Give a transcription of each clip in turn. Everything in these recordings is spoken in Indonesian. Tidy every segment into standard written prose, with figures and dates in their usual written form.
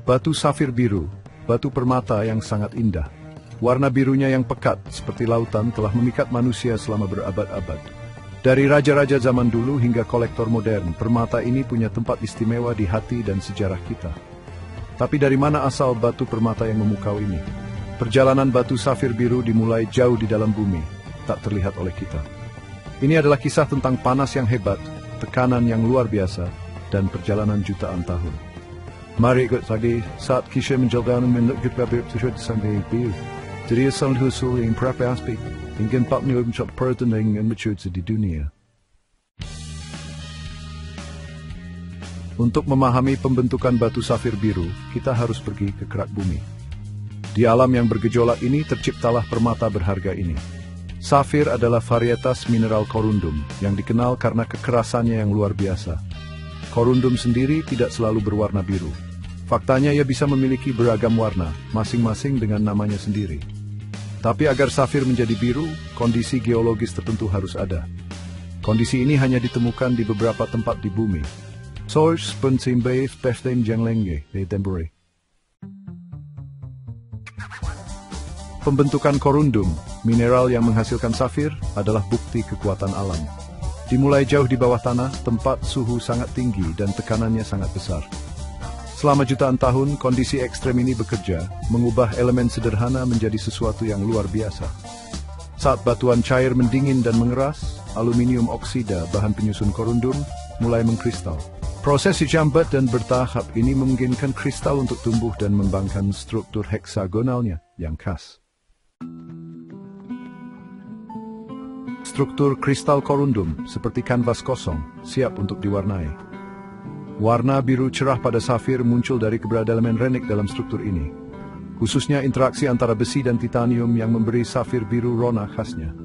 Batu safir biru, batu permata yang sangat indah. Warna birunya yang pekat seperti lautan telah memikat manusia selama berabad-abad. Dari raja-raja zaman dulu hingga kolektor modern, permata ini punya tempat istimewa di hati dan sejarah kita. Tapi dari mana asal batu permata yang memukau ini? Perjalanan batu safir biru dimulai jauh di dalam bumi, tak terlihat oleh kita. Ini adalah kisah tentang panas yang hebat, tekanan yang luar biasa, dan perjalanan jutaan tahun. Mari ikut lagi saat kisah menjalani menunjuk babir tersebut sampai biru. Jadi asal husul yang berapa aspek, hingga 40 pertandingan yang mature di dunia. Untuk memahami pembentukan batu safir biru, kita harus pergi ke kerak bumi. Di alam yang bergejolak ini terciptalah permata berharga ini. Safir adalah varietas mineral korundum yang dikenal karena kekerasannya yang luar biasa. Korundum sendiri tidak selalu berwarna biru. Faktanya ia bisa memiliki beragam warna, masing-masing dengan namanya sendiri. Tapi agar safir menjadi biru, kondisi geologis tertentu harus ada. Kondisi ini hanya ditemukan di beberapa tempat di bumi. Source pensimbe peftem janglenge de tembore. Pembentukan korundum, mineral yang menghasilkan safir, adalah bukti kekuatan alam. Dimulai jauh di bawah tanah, tempat suhu sangat tinggi dan tekanannya sangat besar. Selama jutaan tahun, kondisi ekstrem ini bekerja, mengubah elemen sederhana menjadi sesuatu yang luar biasa. Saat batuan cair mendingin dan mengeras, aluminium oksida, bahan penyusun korundum, mulai mengkristal. Proses dijambat dan bertahap ini memungkinkan kristal untuk tumbuh dan mengembangkan struktur heksagonalnya yang khas. Struktur kristal korundum seperti kanvas kosong, siap untuk diwarnai. Warna biru cerah pada safir muncul dari keberadaan elemen renik dalam struktur ini. Khususnya interaksi antara besi dan titanium yang memberi safir biru rona khasnya.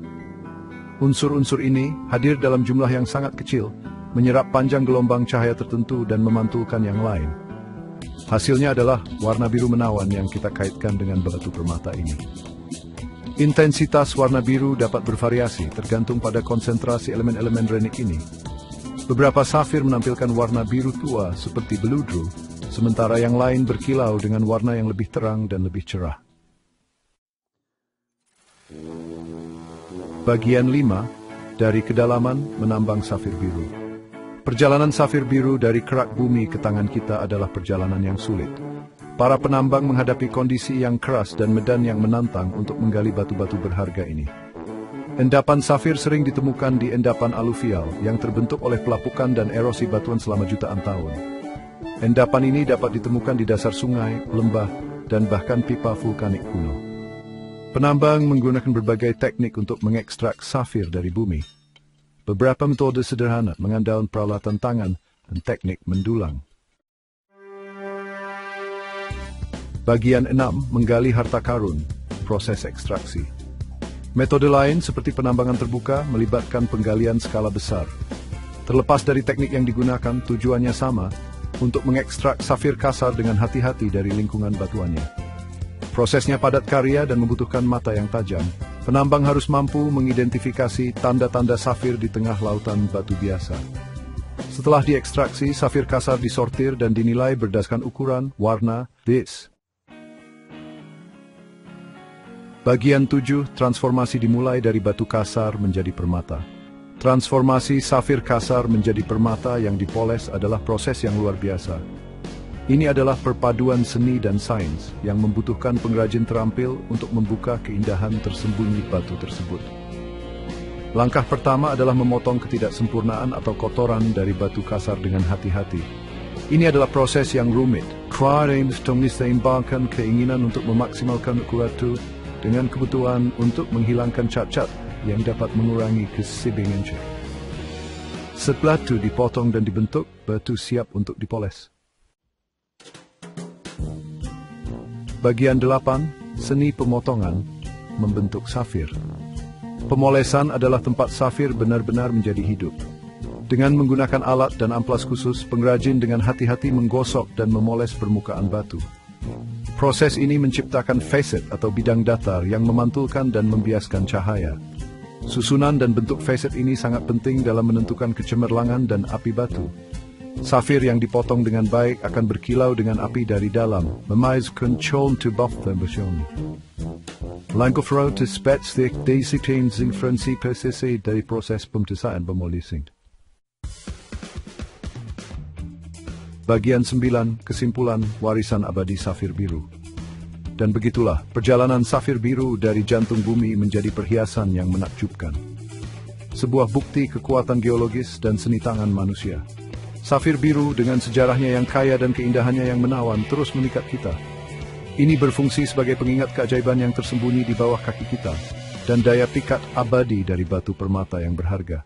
Unsur-unsur ini hadir dalam jumlah yang sangat kecil, menyerap panjang gelombang cahaya tertentu dan memantulkan yang lain. Hasilnya adalah warna biru menawan yang kita kaitkan dengan batu permata ini. Intensitas warna biru dapat bervariasi tergantung pada konsentrasi elemen-elemen renik ini. Beberapa safir menampilkan warna biru tua seperti beludru, sementara yang lain berkilau dengan warna yang lebih terang dan lebih cerah. Bagian 5, dari kedalaman menambang safir biru. Perjalanan safir biru dari kerak bumi ke tangan kita adalah perjalanan yang sulit. Para penambang menghadapi kondisi yang keras dan medan yang menantang untuk menggali batu-batu berharga ini. Endapan safir sering ditemukan di endapan aluvial yang terbentuk oleh pelapukan dan erosi batuan selama jutaan tahun. Endapan ini dapat ditemukan di dasar sungai, lembah, dan bahkan pipa vulkanik kuno. Penambang menggunakan berbagai teknik untuk mengekstrak safir dari bumi. Beberapa metode sederhana mengandalkan peralatan tangan dan teknik mendulang. Bagian 6, menggali harta karun, proses ekstraksi. Metode lain seperti penambangan terbuka melibatkan penggalian skala besar. Terlepas dari teknik yang digunakan, tujuannya sama, untuk mengekstrak safir kasar dengan hati-hati dari lingkungan batuannya. Prosesnya padat karya dan membutuhkan mata yang tajam. Penambang harus mampu mengidentifikasi tanda-tanda safir di tengah lautan batu biasa. Setelah diekstraksi, safir kasar disortir dan dinilai berdasarkan ukuran, warna, bis. Bagian 7, transformasi dimulai dari batu kasar menjadi permata. Transformasi safir kasar menjadi permata yang dipoles adalah proses yang luar biasa. Ini adalah perpaduan seni dan sains yang membutuhkan pengrajin terampil untuk membuka keindahan tersembunyi batu tersebut. Langkah pertama adalah memotong ketidaksempurnaan atau kotoran dari batu kasar dengan hati-hati. Ini adalah proses yang rumit. James diseimbangkan keinginan untuk memaksimalkan ukuran dengan kebutuhan untuk menghilangkan cat-cat yang dapat mengurangi keseimbangan. Setelah itu dipotong dan dibentuk, batu siap untuk dipoles. Bagian 8, seni pemotongan, membentuk safir. Pemolesan adalah tempat safir benar-benar menjadi hidup. Dengan menggunakan alat dan amplas khusus, pengrajin dengan hati-hati menggosok dan memoles permukaan batu. Proses ini menciptakan facet atau bidang datar yang memantulkan dan membiaskan cahaya. Susunan dan bentuk facet ini sangat penting dalam menentukan kecemerlangan dan api batu. Safir yang dipotong dengan baik akan berkilau dengan api dari dalam, memaiskan control to buff tembasion. Langkah to spetsdik disiplin zinfrensi persisi dari proses pemeriksaan pemolising. Bagian 9, kesimpulan warisan abadi safir biru. Dan begitulah perjalanan safir biru dari jantung bumi menjadi perhiasan yang menakjubkan. Sebuah bukti kekuatan geologis dan seni tangan manusia. Safir biru dengan sejarahnya yang kaya dan keindahannya yang menawan terus memikat kita. Ini berfungsi sebagai pengingat keajaiban yang tersembunyi di bawah kaki kita dan daya pikat abadi dari batu permata yang berharga.